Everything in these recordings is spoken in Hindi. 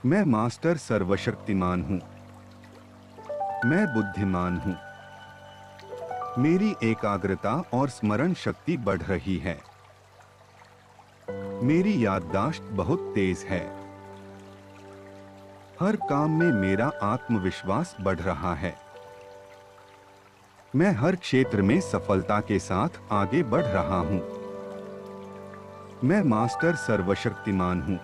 मैं मास्टर सर्वशक्तिमान हूँ। मैं बुद्धिमान हूँ। मेरी एकाग्रता और स्मरण शक्ति बढ़ रही है। मेरी याददाश्त बहुत तेज है। हर काम में मेरा आत्मविश्वास बढ़ रहा है। मैं हर क्षेत्र में सफलता के साथ आगे बढ़ रहा हूँ। मैं मास्टर सर्वशक्तिमान हूँ।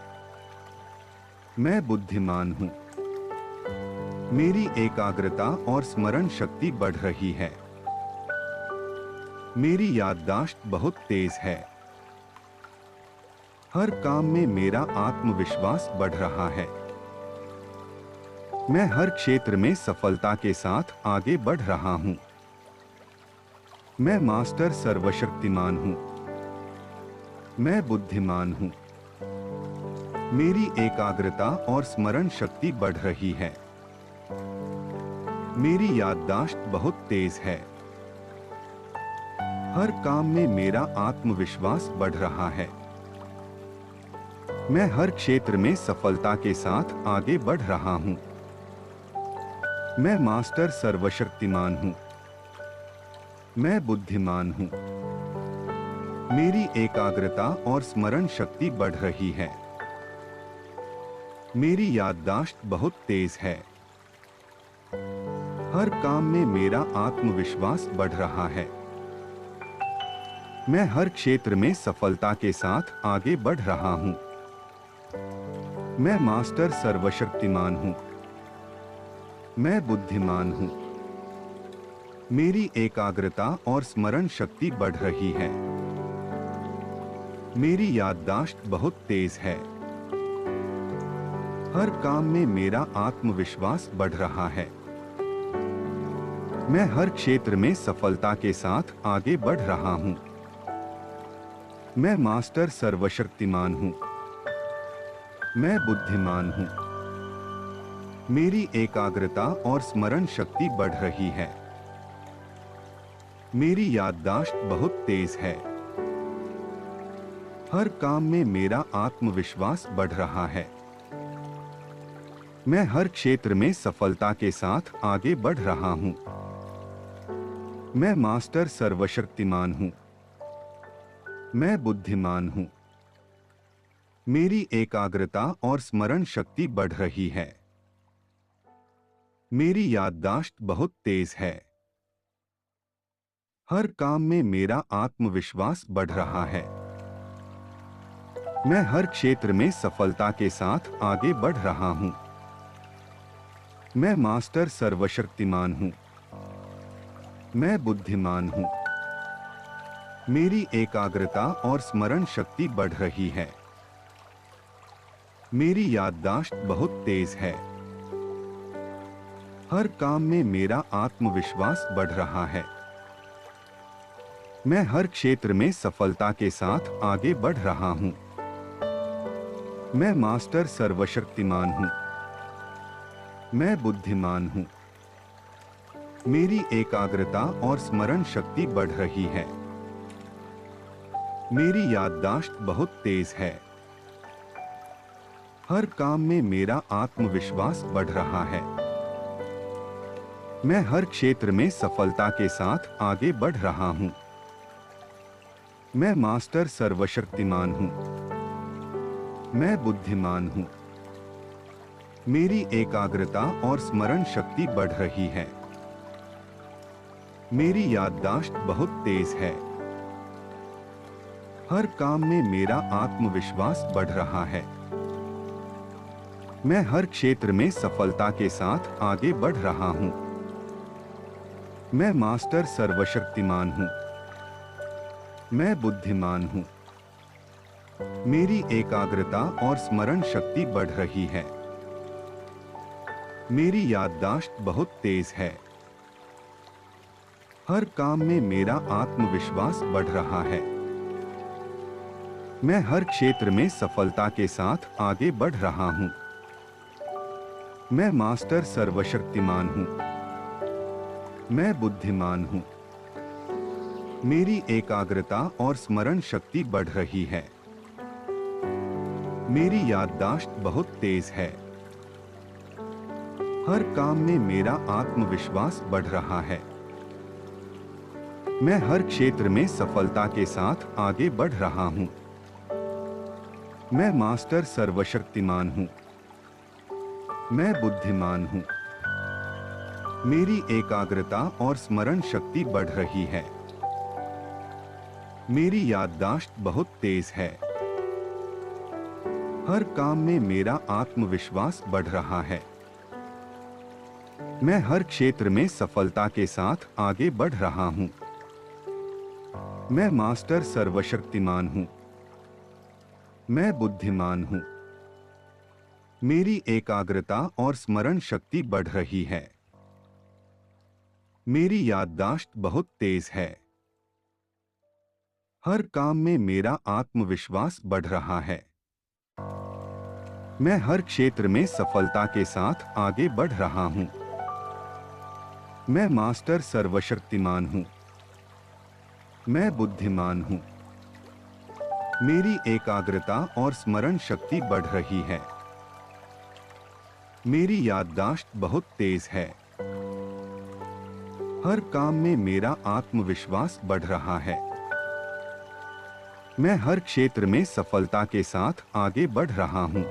मैं बुद्धिमान हूँ। मेरी एकाग्रता और स्मरण शक्ति बढ़ रही है। मेरी याददाश्त बहुत तेज है। हर काम में मेरा आत्मविश्वास बढ़ रहा है। मैं हर क्षेत्र में सफलता के साथ आगे बढ़ रहा हूँ। मैं मास्टर सर्वशक्तिमान हूँ। मैं बुद्धिमान हूँ। मेरी एकाग्रता और स्मरण शक्ति बढ़ रही है। मेरी याददाश्त बहुत तेज है। हर काम में मेरा आत्मविश्वास बढ़ रहा है। मैं हर क्षेत्र में सफलता के साथ आगे बढ़ रहा हूँ। मैं मास्टर सर्वशक्तिमान हूँ। मैं बुद्धिमान हूँ। मेरी एकाग्रता और स्मरण शक्ति बढ़ रही है। मेरी याददाश्त बहुत तेज है। हर काम में मेरा आत्मविश्वास बढ़ रहा है। मैं हर क्षेत्र में सफलता के साथ आगे बढ़ रहा हूँ। मैं मास्टर सर्वशक्तिमान हूँ। मैं बुद्धिमान हूँ। मेरी एकाग्रता और स्मरण शक्ति बढ़ रही है। मेरी याददाश्त बहुत तेज है। हर काम में मेरा आत्मविश्वास बढ़ रहा है। मैं हर क्षेत्र में सफलता के साथ आगे बढ़ रहा हूँ। मैं मास्टर सर्वशक्तिमान हूँ। मैं बुद्धिमान हूँ। मेरी एकाग्रता और स्मरण शक्ति बढ़ रही है। मेरी याददाश्त बहुत तेज है। हर काम में मेरा आत्मविश्वास बढ़ रहा है। मैं हर क्षेत्र में सफलता के साथ आगे बढ़ रहा हूँ। मैं मास्टर सर्वशक्तिमान हूँ। मैं बुद्धिमान हूँ। मेरी एकाग्रता और स्मरण शक्ति बढ़ रही है। मेरी याददाश्त बहुत तेज है। हर काम में मेरा आत्मविश्वास बढ़ रहा है। मैं हर क्षेत्र में सफलता के साथ आगे बढ़ रहा हूँ। मैं मास्टर सर्वशक्तिमान हूँ। मैं बुद्धिमान हूँ। मेरी एकाग्रता और स्मरण शक्ति बढ़ रही है। मेरी याददाश्त बहुत तेज है। हर काम में मेरा आत्मविश्वास बढ़ रहा है। मैं हर क्षेत्र में सफलता के साथ आगे बढ़ रहा हूँ। मैं मास्टर सर्वशक्तिमान हूँ। मैं बुद्धिमान हूँ। मेरी एकाग्रता और स्मरण शक्ति बढ़ रही है। मेरी याददाश्त बहुत तेज है। हर काम में मेरा आत्मविश्वास बढ़ रहा है। मैं हर क्षेत्र में सफलता के साथ आगे बढ़ रहा हूँ। मैं मास्टर सर्वशक्तिमान हूँ। मैं बुद्धिमान हूँ। मेरी एकाग्रता और स्मरण शक्ति बढ़ रही है। मेरी याददाश्त बहुत तेज है। हर काम में मेरा आत्मविश्वास बढ़ रहा है। मैं हर क्षेत्र में सफलता के साथ आगे बढ़ रहा हूँ। मैं मास्टर सर्वशक्तिमान हूँ। मैं बुद्धिमान हूँ। मेरी एकाग्रता और स्मरण शक्ति बढ़ रही है। मेरी याददाश्त बहुत तेज है। हर काम में मेरा आत्मविश्वास बढ़ रहा है। मैं हर क्षेत्र में सफलता के साथ आगे बढ़ रहा हूँ। मैं मास्टर सर्वशक्तिमान हूँ। मैं बुद्धिमान हूँ। मेरी एकाग्रता और स्मरण शक्ति बढ़ रही है। मेरी याददाश्त बहुत तेज है। हर काम में मेरा आत्मविश्वास बढ़ रहा है। मैं हर क्षेत्र में सफलता के साथ आगे बढ़ रहा हूँ। मैं मास्टर सर्वशक्तिमान हूँ। मैं बुद्धिमान हूँ। मेरी एकाग्रता और स्मरण शक्ति बढ़ रही है। मेरी याददाश्त बहुत तेज है। हर काम में मेरा आत्मविश्वास बढ़ रहा है। मैं हर क्षेत्र में सफलता के साथ आगे बढ़ रहा हूँ। मैं मास्टर सर्वशक्तिमान हूँ। मैं बुद्धिमान हूँ। मेरी एकाग्रता और स्मरण शक्ति बढ़ रही है। मेरी याददाश्त बहुत तेज है। हर काम में मेरा आत्मविश्वास बढ़ रहा है। मैं हर क्षेत्र में सफलता के साथ आगे बढ़ रहा हूँ। मैं मास्टर सर्वशक्तिमान हूँ। मैं बुद्धिमान हूँ। मेरी एकाग्रता और स्मरण शक्ति बढ़ रही है। मेरी याददाश्त बहुत तेज है। हर काम में मेरा आत्मविश्वास बढ़ रहा है। मैं हर क्षेत्र में सफलता के साथ आगे बढ़ रहा हूँ।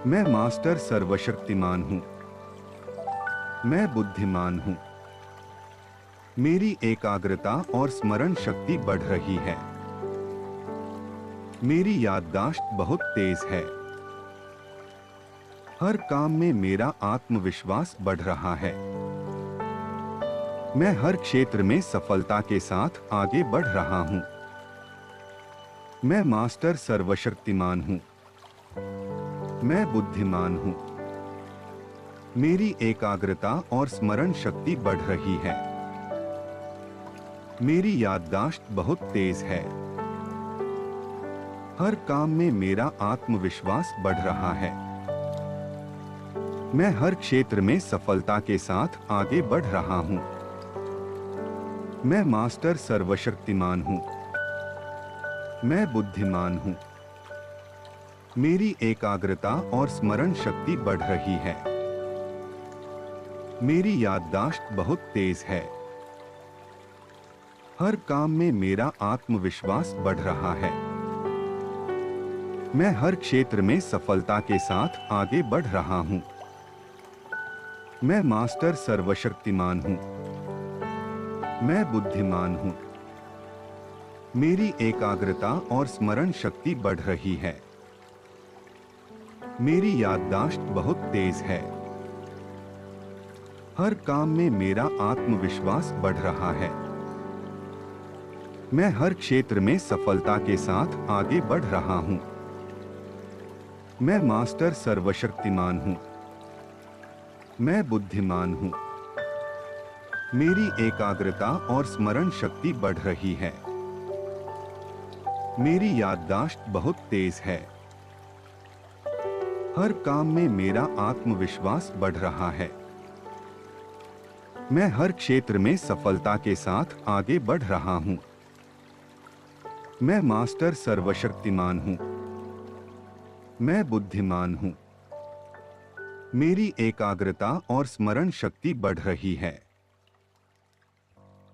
मैं मास्टर सर्वशक्तिमान हूँ। मैं बुद्धिमान हूँ। मेरी एकाग्रता और स्मरण शक्ति बढ़ रही है। मेरी याददाश्त बहुत तेज है। हर काम में मेरा आत्मविश्वास बढ़ रहा है। मैं हर क्षेत्र में सफलता के साथ आगे बढ़ रहा हूँ। मैं मास्टर सर्वशक्तिमान हूँ। मैं बुद्धिमान हूँ। मेरी एकाग्रता और स्मरण शक्ति बढ़ रही है। मेरी याददाश्त बहुत तेज है। हर काम में मेरा आत्मविश्वास बढ़ रहा है। मैं हर क्षेत्र में सफलता के साथ आगे बढ़ रहा हूँ। मैं मास्टर सर्वशक्तिमान हूँ। मैं बुद्धिमान हूँ। मेरी एकाग्रता और स्मरण शक्ति बढ़ रही है। मेरी याददाश्त बहुत तेज है। हर काम में मेरा आत्मविश्वास बढ़ रहा है। मैं हर क्षेत्र में सफलता के साथ आगे बढ़ रहा हूँ। मैं मास्टर सर्वशक्तिमान हूँ। मैं बुद्धिमान हूँ। मेरी एकाग्रता और स्मरण शक्ति बढ़ रही है। मेरी याददाश्त बहुत तेज है। हर काम में मेरा आत्मविश्वास बढ़ रहा है। मैं हर क्षेत्र में सफलता के साथ आगे बढ़ रहा हूँ। मैं मास्टर सर्वशक्तिमान हूँ। मैं बुद्धिमान हूँ। मेरी एकाग्रता और स्मरण शक्ति बढ़ रही है। मेरी याददाश्त बहुत तेज है। हर काम में मेरा आत्मविश्वास बढ़ रहा है। मैं हर क्षेत्र में सफलता के साथ आगे बढ़ रहा हूँ। मैं मास्टर सर्वशक्तिमान हूँ। मैं बुद्धिमान हूँ। मेरी एकाग्रता और स्मरण शक्ति बढ़ रही है।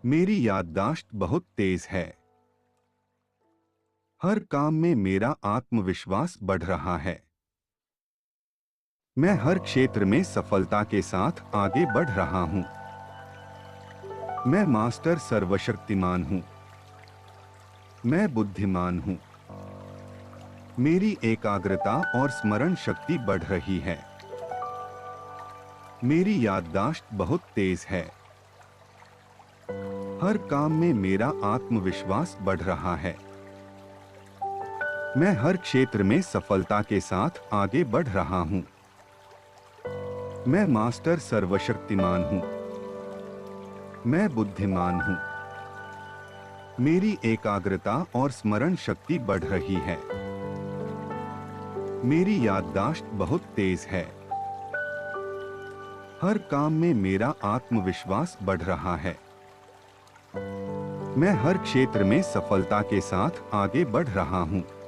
मेरी याददाश्त बहुत तेज है। हर काम में मेरा आत्मविश्वास बढ़ रहा है। मैं हर क्षेत्र में सफलता के साथ आगे बढ़ रहा हूँ। मैं मास्टर सर्वशक्तिमान हूँ। मैं बुद्धिमान हूँ। मेरी एकाग्रता और स्मरण शक्ति बढ़ रही है। मेरी याददाश्त बहुत तेज है। हर काम में मेरा आत्मविश्वास बढ़ रहा है। मैं हर क्षेत्र में सफलता के साथ आगे बढ़ रहा हूँ। मैं मास्टर सर्वशक्तिमान हूँ। मैं बुद्धिमान हूँ। मेरी एकाग्रता और स्मरण शक्ति बढ़ रही है। मेरी याददाश्त बहुत तेज है। हर काम में मेरा आत्मविश्वास बढ़ रहा है। मैं हर क्षेत्र में सफलता के साथ आगे बढ़ रहा हूँ।